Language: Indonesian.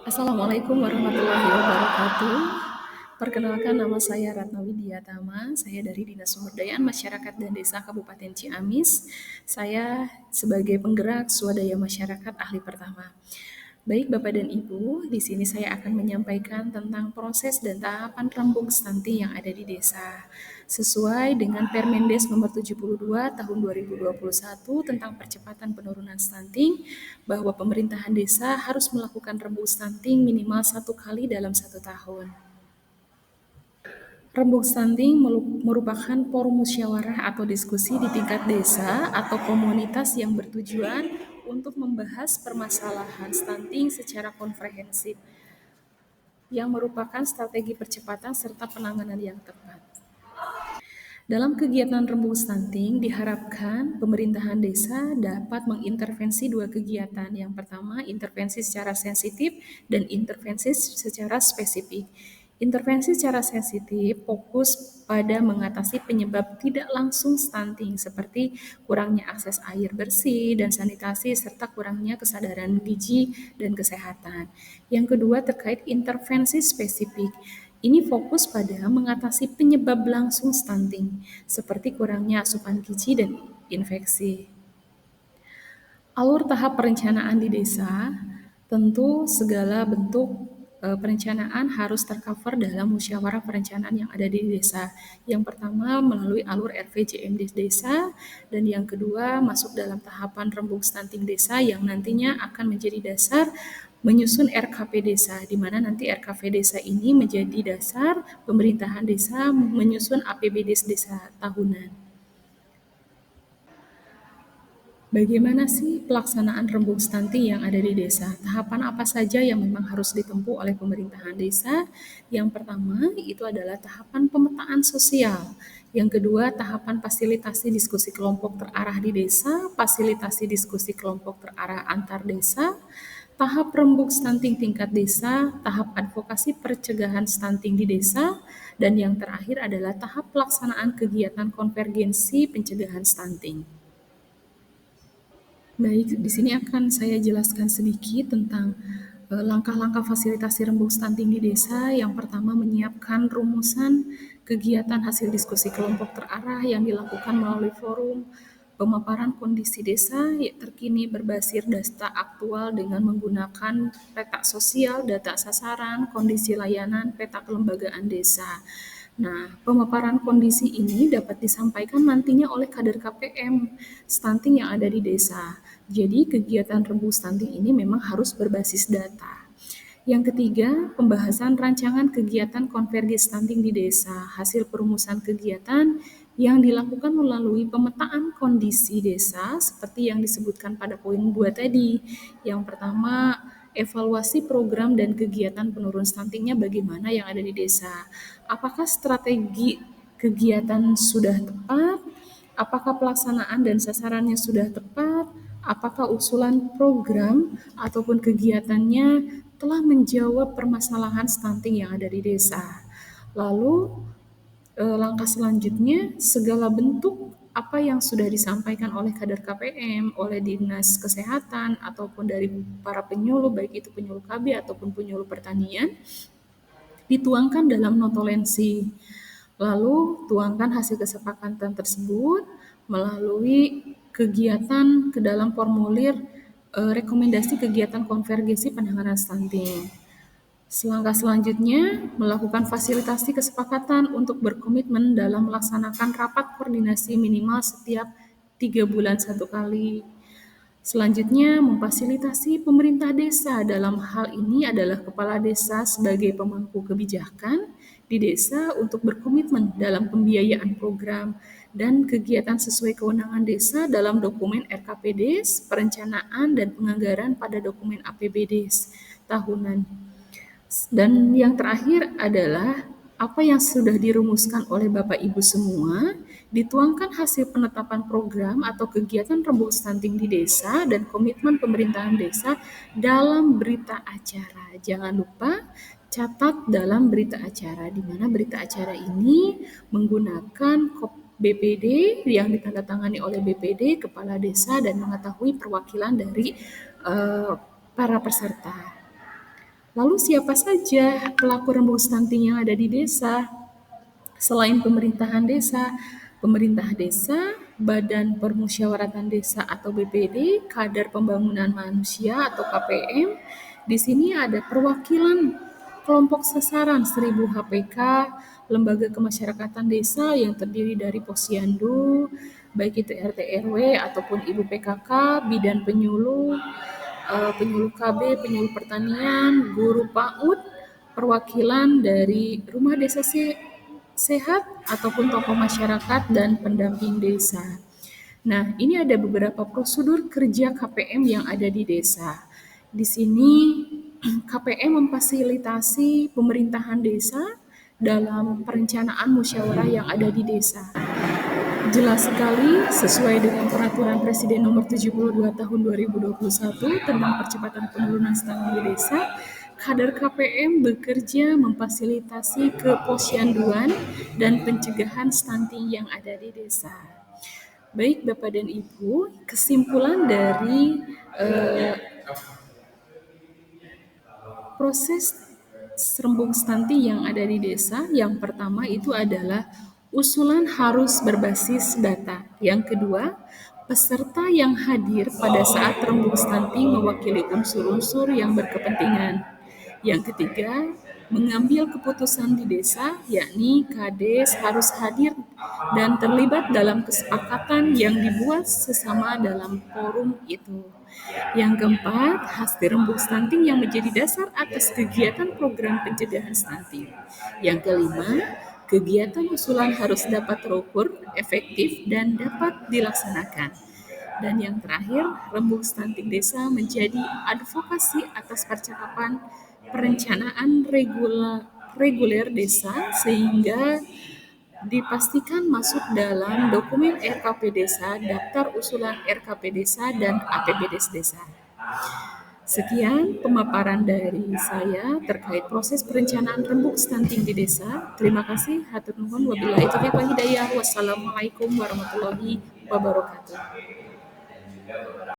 Assalamualaikum warahmatullahi wabarakatuh. Perkenalkan, nama saya Ratna Widiatama. Saya dari Dinas Sumberdayaan Masyarakat dan Desa Kabupaten Ciamis. Saya sebagai penggerak swadaya masyarakat ahli pertama. Baik Bapak dan Ibu, di sini saya akan menyampaikan tentang proses dan tahapan rembuk stunting yang ada di desa. Sesuai dengan Permendes nomor 72 tahun 2021 tentang percepatan penurunan stunting, bahwa pemerintahan desa harus melakukan rembuk stunting minimal 1 kali dalam 1 tahun. Rembuk stunting merupakan forum musyawarah atau diskusi di tingkat desa atau komunitas yang bertujuan untuk membahas permasalahan stunting secara komprehensif, yang merupakan strategi percepatan serta penanganan yang tepat. Dalam kegiatan rembuk stunting, diharapkan pemerintahan desa dapat mengintervensi 2 kegiatan. Yang pertama, intervensi secara sensitif dan intervensi secara spesifik. Intervensi secara sensitif fokus pada mengatasi penyebab tidak langsung stunting seperti kurangnya akses air bersih dan sanitasi serta kurangnya kesadaran gizi dan kesehatan. Yang kedua terkait intervensi spesifik. Ini fokus pada mengatasi penyebab langsung stunting seperti kurangnya asupan gizi dan infeksi. Alur tahap perencanaan di desa, tentu segala bentuk perencanaan harus tercover dalam musyawarah perencanaan yang ada di desa. Yang pertama melalui alur RVJM di desa, dan yang kedua masuk dalam tahapan rembuk stunting desa yang nantinya akan menjadi dasar menyusun RKP desa, di mana nanti RKP desa ini menjadi dasar pemerintahan desa menyusun APBD desa tahunan. Bagaimana sih pelaksanaan rembuk stunting yang ada di desa? Tahapan apa saja yang memang harus ditempuh oleh pemerintahan desa? Yang pertama, itu adalah tahapan pemetaan sosial. Yang kedua, tahapan fasilitasi diskusi kelompok terarah di desa, fasilitasi diskusi kelompok terarah antar desa, tahap rembuk stunting tingkat desa, tahap advokasi percegahan stunting di desa, dan yang terakhir adalah tahap pelaksanaan kegiatan konvergensi pencegahan stunting. Baik, di sini akan saya jelaskan sedikit tentang langkah-langkah fasilitasi rembuk stunting di desa. Yang pertama, menyiapkan rumusan kegiatan hasil diskusi kelompok terarah yang dilakukan melalui forum pemaparan kondisi desa terkini berbasis data aktual dengan menggunakan peta sosial, data sasaran, kondisi layanan, peta kelembagaan desa. Nah, pemaparan kondisi ini dapat disampaikan nantinya oleh kader KPM stunting yang ada di desa. Jadi, kegiatan rembuk stunting ini memang harus berbasis data. Yang ketiga, pembahasan rancangan kegiatan konvergensi stunting di desa. Hasil perumusan kegiatan yang dilakukan melalui pemetaan kondisi desa seperti yang disebutkan pada poin 2 tadi. Yang pertama, evaluasi program dan kegiatan penurun stuntingnya bagaimana yang ada di desa. Apakah strategi kegiatan sudah tepat? Apakah pelaksanaan dan sasarannya sudah tepat? Apakah usulan program ataupun kegiatannya telah menjawab permasalahan stunting yang ada di desa? Lalu langkah selanjutnya, segala bentuk apa yang sudah disampaikan oleh kader KPM, oleh Dinas Kesehatan, ataupun dari para penyuluh, baik itu penyuluh KB ataupun penyuluh pertanian, dituangkan dalam notulensi. Lalu tuangkan hasil kesepakatan tersebut melalui kegiatan ke dalam formulir rekomendasi kegiatan konvergensi penanganan stunting. Langkah selanjutnya, melakukan fasilitasi kesepakatan untuk berkomitmen dalam melaksanakan rapat koordinasi minimal setiap 3 bulan 1 kali. Selanjutnya, memfasilitasi pemerintah desa. Dalam hal ini adalah kepala desa sebagai pemangku kebijakan di desa untuk berkomitmen dalam pembiayaan program dan kegiatan sesuai kewenangan desa dalam dokumen RKPDes, perencanaan dan penganggaran pada dokumen APBDes tahunan. Dan yang terakhir adalah apa yang sudah dirumuskan oleh Bapak Ibu semua, dituangkan hasil penetapan program atau kegiatan rembuk stunting di desa dan komitmen pemerintahan desa dalam berita acara. Jangan lupa catat dalam berita acara, di mana berita acara ini menggunakan BPD yang ditandatangani oleh BPD, kepala desa, dan mengetahui perwakilan dari para peserta. Lalu siapa saja pelaku rembuk stunting yang ada di desa? Selain pemerintah desa, Badan Permusyawaratan Desa atau BPD, Kadar Pembangunan Manusia atau KPM, di sini ada perwakilan kelompok sasaran 1000 HPK, lembaga kemasyarakatan desa yang terdiri dari posyandu, baik itu RT RW ataupun ibu PKK, bidan penyuluh, penyuluh KB, penyuluh pertanian, guru PAUD, perwakilan dari rumah desa sehat ataupun tokoh masyarakat dan pendamping desa. Nah, ini ada beberapa prosedur kerja KPM yang ada di desa. Di sini KPM memfasilitasi pemerintahan desa dalam perencanaan musyawarah yang ada di desa. Jelas sekali sesuai dengan peraturan Presiden nomor 72 tahun 2021 tentang percepatan penurunan stunting di desa, kader KPM bekerja memfasilitasi keposyanduan dan pencegahan stunting yang ada di desa. Baik Bapak dan Ibu, kesimpulan dari proses rembuk stunting yang ada di desa, yang pertama itu adalah usulan harus berbasis data. Yang kedua, peserta yang hadir pada saat rembuk stunting mewakili unsur-unsur yang berkepentingan. Yang ketiga, mengambil keputusan di desa, yakni Kades harus hadir dan terlibat dalam kesepakatan yang dibuat sesama dalam forum itu. Yang keempat, hasil rembuk stunting yang menjadi dasar atas kegiatan program pencegahan stunting. Yang kelima, kegiatan usulan harus dapat terukur, efektif, dan dapat dilaksanakan. Dan yang terakhir, rembuk stunting desa menjadi advokasi atas percakapan perencanaan reguler desa sehingga dipastikan masuk dalam dokumen RKP Desa, daftar usulan RKP Desa, dan APBDes Desa. Sekian pemaparan dari saya terkait proses perencanaan rembuk stunting di desa. Terima kasih. Hatur nuhun. Wabillahi taufiq wal hidayah. Wassalamualaikum warahmatullahi wabarakatuh.